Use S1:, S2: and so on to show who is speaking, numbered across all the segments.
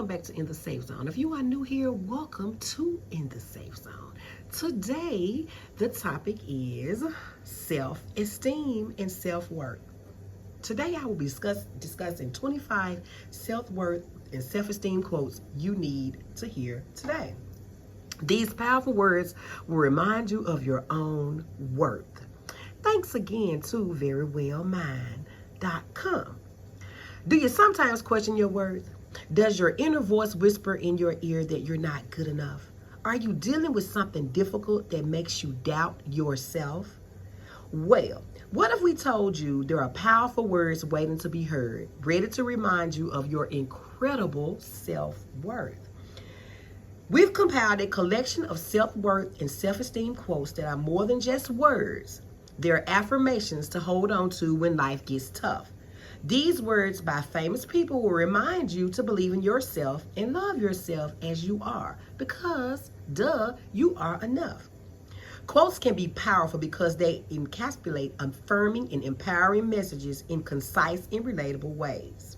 S1: welcome back to In the Safe Zone. If you are new here, welcome to In the Safe Zone. Today, the topic is self-esteem and self-worth. Today, I will be discussing 25 self-worth and self-esteem quotes you need to hear today. These powerful words will remind you of your own worth. Thanks again to verywellmind.com. Do you sometimes question your worth? Does your inner voice whisper in your ear that you're not good enough? Are you dealing with something difficult that makes you doubt yourself? Well, what if we told you there are powerful words waiting to be heard, ready to remind you of your incredible self-worth? We've compiled a collection of self-worth and self-esteem quotes that are more than just words. They're affirmations to hold on to when life gets tough. These words by famous people will remind you to believe in yourself and love yourself as you are, because, you are enough. Quotes can be powerful because they encapsulate affirming and empowering messages in concise and relatable ways.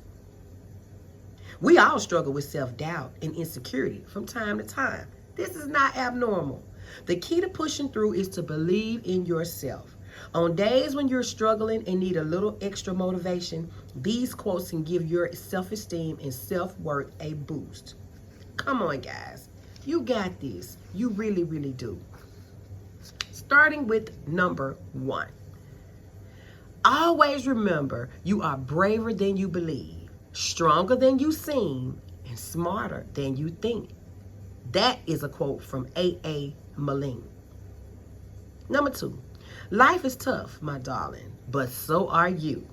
S1: We all struggle with self-doubt and insecurity from time to time. This is not abnormal. The key to pushing through is to believe in yourself. On days when you're struggling and need a little extra motivation, these quotes can give your self-esteem and self-worth a boost. Come on, guys. You got this. You really, really do. Starting with number 1. Always remember you are braver than you believe, stronger than you seem, and smarter than you think. That is a quote from A.A. Milne. Number 2. Life is tough, my darling, but so are you.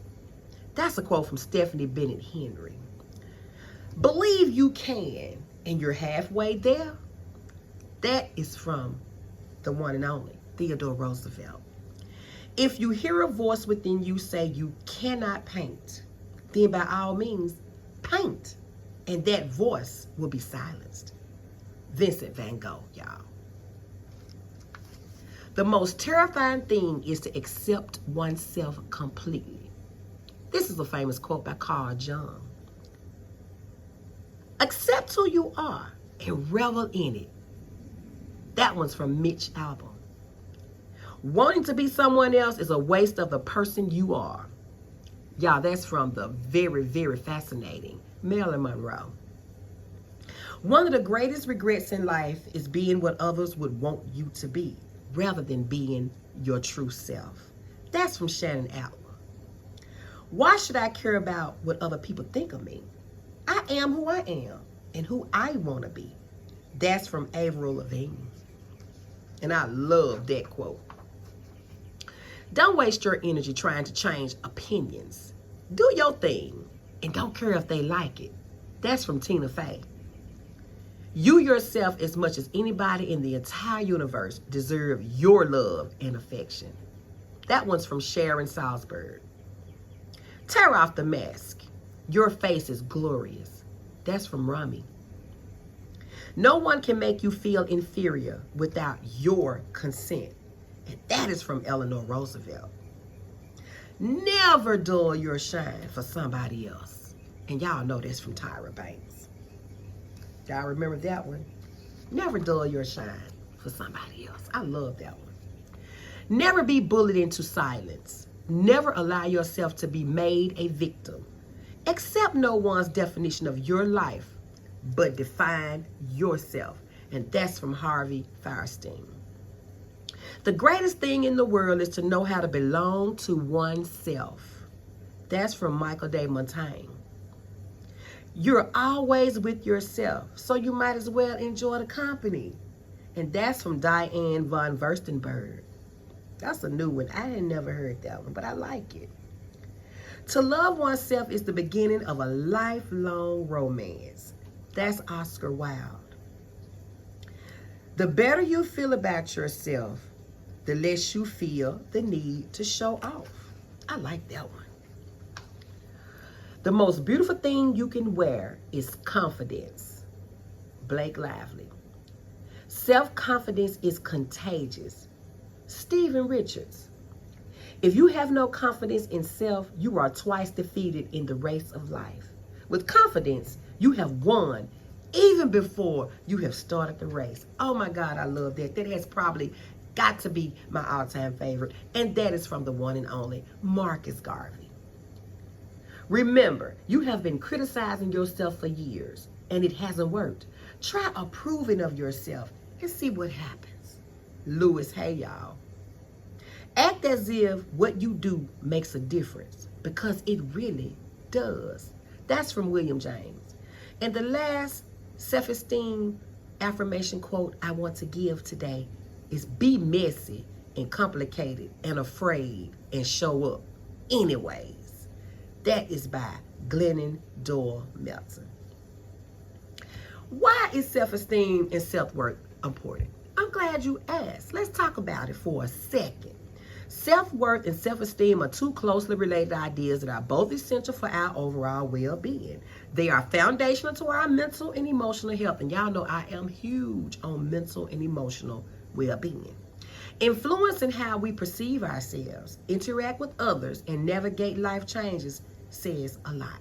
S1: That's a quote from Stephanie Bennett Henry. Believe you can, and you're halfway there. That is from the one and only Theodore Roosevelt. If you hear a voice within you say you cannot paint, then by all means, paint, and that voice will be silenced. Vincent van Gogh, y'all. The most terrifying thing is to accept oneself completely. This is a famous quote by Carl Jung. Accept who you are and revel in it. That one's from Mitch Albom. Wanting to be someone else is a waste of the person you are. Y'all, that's from the very, very fascinating Marilyn Monroe. One of the greatest regrets in life is being what others would want you to be, rather than being your true self. That's from Shannon Allen. Why should I care about what other people think of me? I am who I am and who I want to be. That's from Avril Lavigne. And I love that quote. Don't waste your energy trying to change opinions. Do your thing and don't care if they like it. That's from Tina Fey. You yourself, as much as anybody in the entire universe, deserve your love and affection. That one's from Sharon Salzberg. Tear off the mask. Your face is glorious. That's from Rumi. No one can make you feel inferior without your consent. And that is from Eleanor Roosevelt. Never dull your shine for somebody else. And y'all know that's from Tyra Banks. Y'all remember that one? Never dull your shine for somebody else. I love that one. Never be bullied into silence. Never allow yourself to be made a victim. Accept no one's definition of your life, but define yourself. And that's from Harvey Fierstein. The greatest thing in the world is to know how to belong to oneself. That's from Michael de Montaigne. You're always with yourself, so you might as well enjoy the company. And that's from Diane von Furstenberg. That's a new one. I had never heard that one, but I like it. To love oneself is the beginning of a lifelong romance. That's Oscar Wilde. The better you feel about yourself, the less you feel the need to show off. I like that one. The most beautiful thing you can wear is confidence. Blake Lively. Self-confidence is contagious. Stephen Richards. If you have no confidence in self, you are twice defeated in the race of life. With confidence, you have won even before you have started the race. Oh my God, I love that. That has probably got to be my all-time favorite, and that is from the one and only Marcus Garvey. Remember, you have been criticizing yourself for years, and it hasn't worked. Try approving of yourself and see what happens. Lewis Hay, y'all. Act as if what you do makes a difference, because it really does. That's from William James. And the last self-esteem affirmation quote I want to give today is, be messy and complicated and afraid and show up anyways. That is by Glennon Doyle Melton. Why is self-esteem and self-worth important? I'm glad you asked. Let's talk about it for a second. Self-worth and self-esteem are two closely related ideas that are both essential for our overall well-being. They are foundational to our mental and emotional health. And y'all know I am huge on mental and emotional well-being. Influencing how we perceive ourselves, interact with others, and navigate life changes says a lot.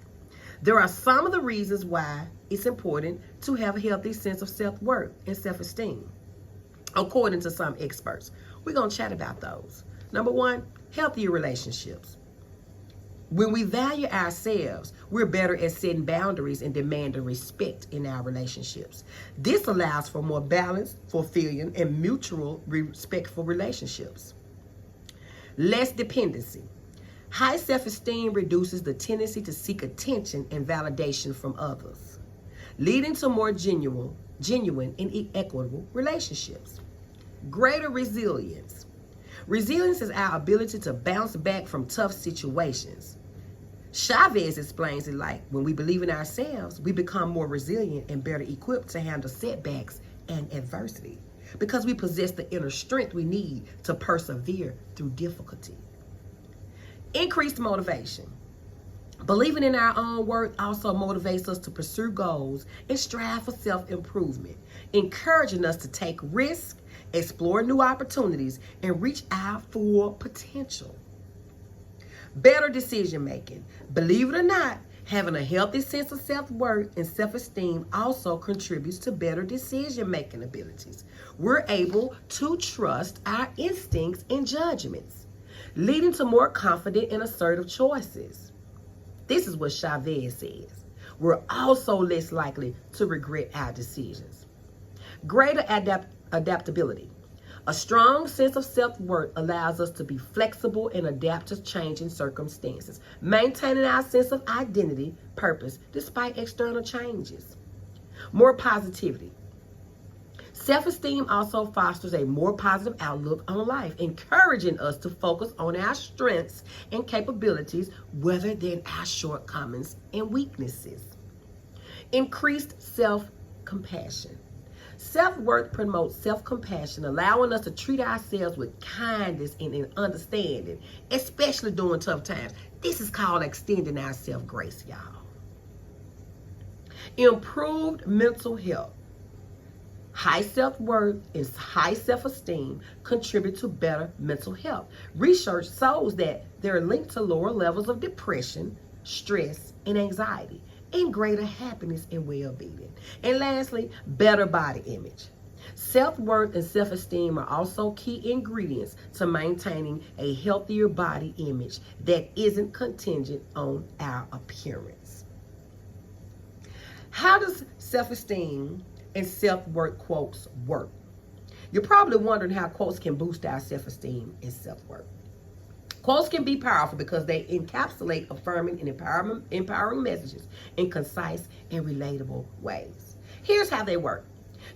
S1: There are some of the reasons why it's important to have a healthy sense of self-worth and self-esteem, according to some experts. We're going to chat about those. Number one, healthier relationships. When we value ourselves, we're better at setting boundaries and demanding respect in our relationships. This allows for more balanced, fulfilling, and mutual respectful relationships. Less dependency. High self-esteem reduces the tendency to seek attention and validation from others, leading to more genuine and equitable relationships. Greater resilience. Resilience is our ability to bounce back from tough situations. Chavez explains it like, when we believe in ourselves, we become more resilient and better equipped to handle setbacks and adversity, because we possess the inner strength we need to persevere through difficulty. Increased motivation. Believing in our own worth also motivates us to pursue goals and strive for self-improvement, encouraging us to take risks, explore new opportunities, and reach our full potential. Better decision making. Believe it or not, having a healthy sense of self-worth and self-esteem also contributes to better decision making abilities. We're able to trust our instincts and judgments, leading to more confident and assertive choices. This is what Chavez says. We're also less likely to regret our decisions. Greater adaptability. A strong sense of self-worth allows us to be flexible and adapt to changing circumstances, maintaining our sense of identity, purpose, despite external changes. More positivity. Self-esteem also fosters a more positive outlook on life, encouraging us to focus on our strengths and capabilities rather than our shortcomings and weaknesses. Increased self-compassion. Self-worth promotes self-compassion, allowing us to treat ourselves with kindness and understanding, especially during tough times. This is called extending our self-grace, y'all. Improved mental health. High self-worth and high self-esteem contribute to better mental health. Research shows that they're linked to lower levels of depression, stress, and anxiety, and greater happiness and well-being. And lastly, better body image. Self-worth and self-esteem are also key ingredients to maintaining a healthier body image that isn't contingent on our appearance. How does self-esteem and self-worth quotes work? You're probably wondering how quotes can boost our self-esteem and self-worth. Quotes can be powerful because they encapsulate affirming and empowering messages in concise and relatable ways. Here's how they work.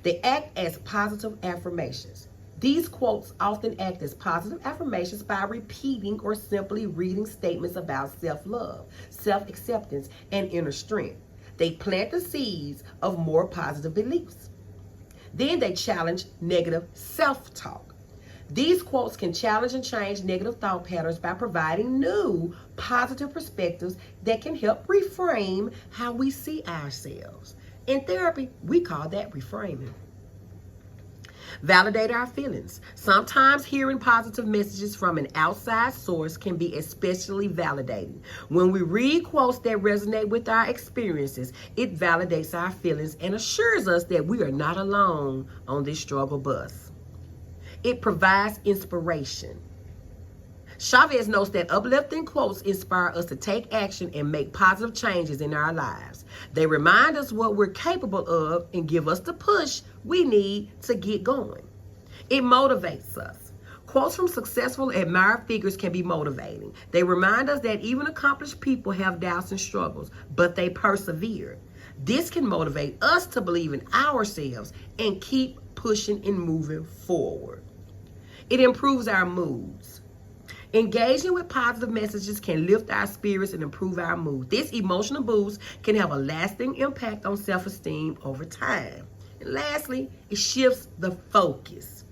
S1: They act as positive affirmations. These quotes often act as positive affirmations by repeating or simply reading statements about self-love, self-acceptance, and inner strength. They plant the seeds of more positive beliefs. Then they challenge negative self-talk. These quotes can challenge and change negative thought patterns by providing new positive perspectives that can help reframe how we see ourselves. In therapy, we call that reframing. Validate our feelings. Sometimes hearing positive messages from an outside source can be especially validating. When we read quotes that resonate with our experiences, it validates our feelings and assures us that we are not alone on this struggle bus. It provides inspiration. Chavez notes that uplifting quotes inspire us to take action and make positive changes in our lives. They remind us what we're capable of and give us the push we need to get going. It motivates us. Quotes from successful, admired figures can be motivating. They remind us that even accomplished people have doubts and struggles, but they persevere. This can motivate us to believe in ourselves and keep pushing and moving forward. It improves our moods. Engaging with positive messages can lift our spirits and improve our mood. This emotional boost can have a lasting impact on self-esteem over time. And lastly, it shifts the focus.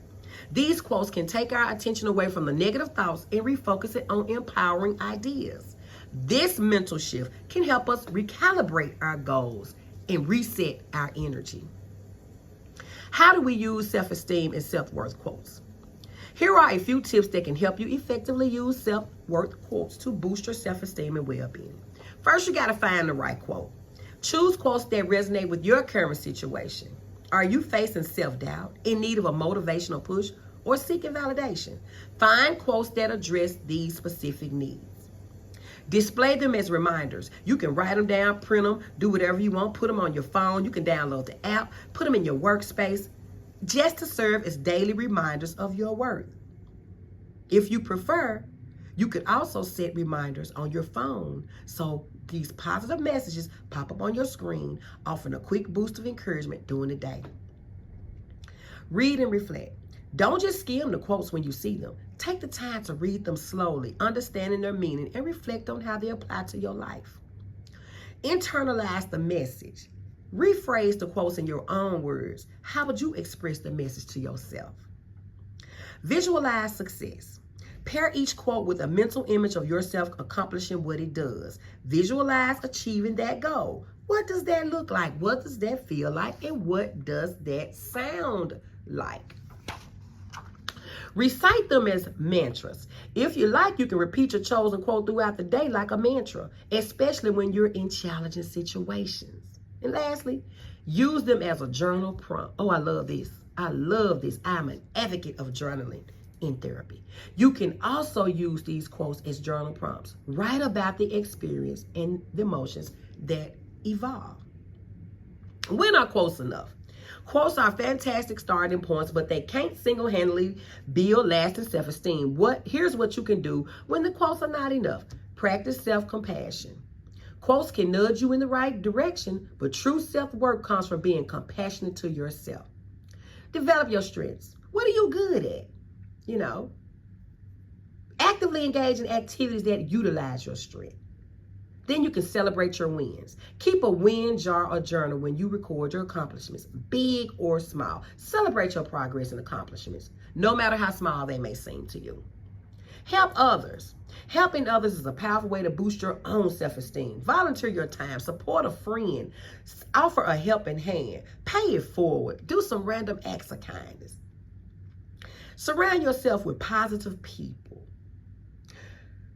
S1: These quotes can take our attention away from the negative thoughts and refocus it on empowering ideas. This mental shift can help us recalibrate our goals and reset our energy. How do we use self-esteem and self-worth quotes? Here are a few tips that can help you effectively use self-worth quotes to boost your self-esteem and well-being. First, you got to find the right quote. Choose quotes that resonate with your current situation. Are you facing self-doubt, in need of a motivational push, or seeking validation? Find quotes that address these specific needs. Display them as reminders. You can write them down, print them, do whatever you want, put them on your phone. You can download the app, put them in your workspace, just to serve as daily reminders of your worth. If you prefer, you could also set reminders on your phone so these positive messages pop up on your screen, offering a quick boost of encouragement during the day. Read and reflect. Don't just skim the quotes when you see them. Take the time to read them slowly, understanding their meaning, and reflect on how they apply to your life. Internalize the message. Rephrase the quotes in your own words. How would you express the message to yourself? Visualize success. Pair each quote with a mental image of yourself accomplishing what it does. Visualize achieving that goal. What does that look like? What does that feel like? And what does that sound like? Recite them as mantras. If you like, you can repeat your chosen quote throughout the day like a mantra, especially when you're in challenging situations. And lastly, use them as a journal prompt. Oh, I love this. I love this. I'm an advocate of journaling in therapy. You can also use these quotes as journal prompts. Write about the experience and the emotions that evolve. When are quotes enough? Quotes are fantastic starting points, but they can't single-handedly build lasting self-esteem. Here's what you can do when the quotes are not enough. Practice self-compassion. Quotes can nudge you in the right direction, but true self-worth comes from being compassionate to yourself. Develop your strengths. What are you good at? Actively engage in activities that utilize your strength. Then you can celebrate your wins. Keep a win jar or journal when you record your accomplishments, big or small. Celebrate your progress and accomplishments, no matter how small they may seem to you. Help others. Helping others is a powerful way to boost your own self-esteem. Volunteer your time, support a friend, offer a helping hand, pay it forward, do some random acts of kindness. Surround yourself with positive people.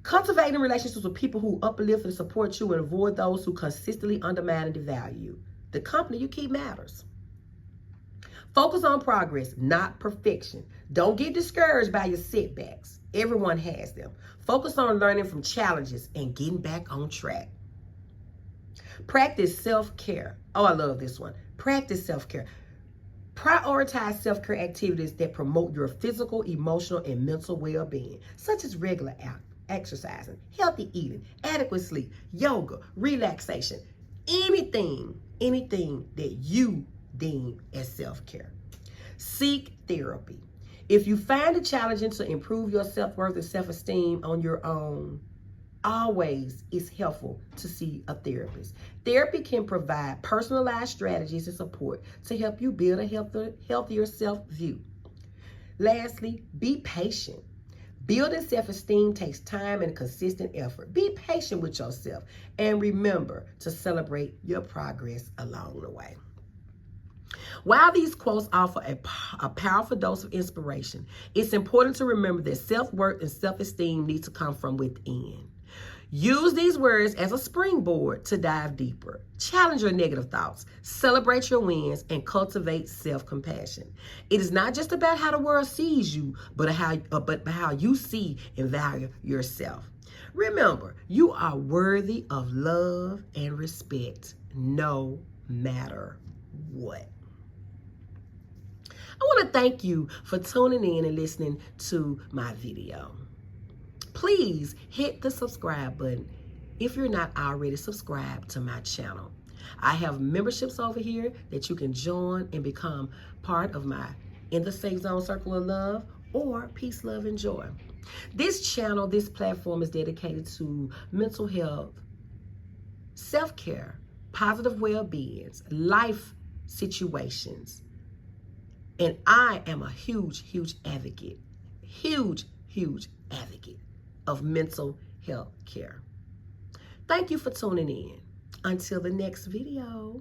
S1: Cultivating relationships with people who uplift and support you and avoid those who consistently undermine and devalue you. The company you keep matters. Focus on progress, not perfection. Don't get discouraged by your setbacks. Everyone has them. Focus on learning from challenges and getting back on track. Practice self-care. Oh, I love this one. Practice self-care. Prioritize self-care activities that promote your physical, emotional, and mental well-being, such as regular exercising, healthy eating, adequate sleep, yoga, relaxation, anything that you deem as self-care. Seek therapy. If you find it challenging to improve your self-worth and self-esteem on your own, always it's helpful to see a therapist. Therapy can provide personalized strategies and support to help you build a healthier self-view. Lastly, be patient. Building self-esteem takes time and consistent effort. Be patient with yourself and remember to celebrate your progress along the way. While these quotes offer a powerful dose of inspiration, it's important to remember that self-worth and self-esteem need to come from within. Use these words as a springboard to dive deeper. Challenge your negative thoughts, celebrate your wins, and cultivate self-compassion. It is not just about how the world sees you, but how you see and value yourself. Remember, you are worthy of love and respect, no matter what. I want to thank you for tuning in and listening to my video. Please hit the subscribe button if you're not already subscribed to my channel. I have memberships over here that you can join and become part of my In the Safe Zone Circle of Love or Peace, Love, and Joy. This channel, this platform is dedicated to mental health, self-care, positive well-beings, life situations. And I am a huge advocate of mental health care. Thank you for tuning in. Until the next video.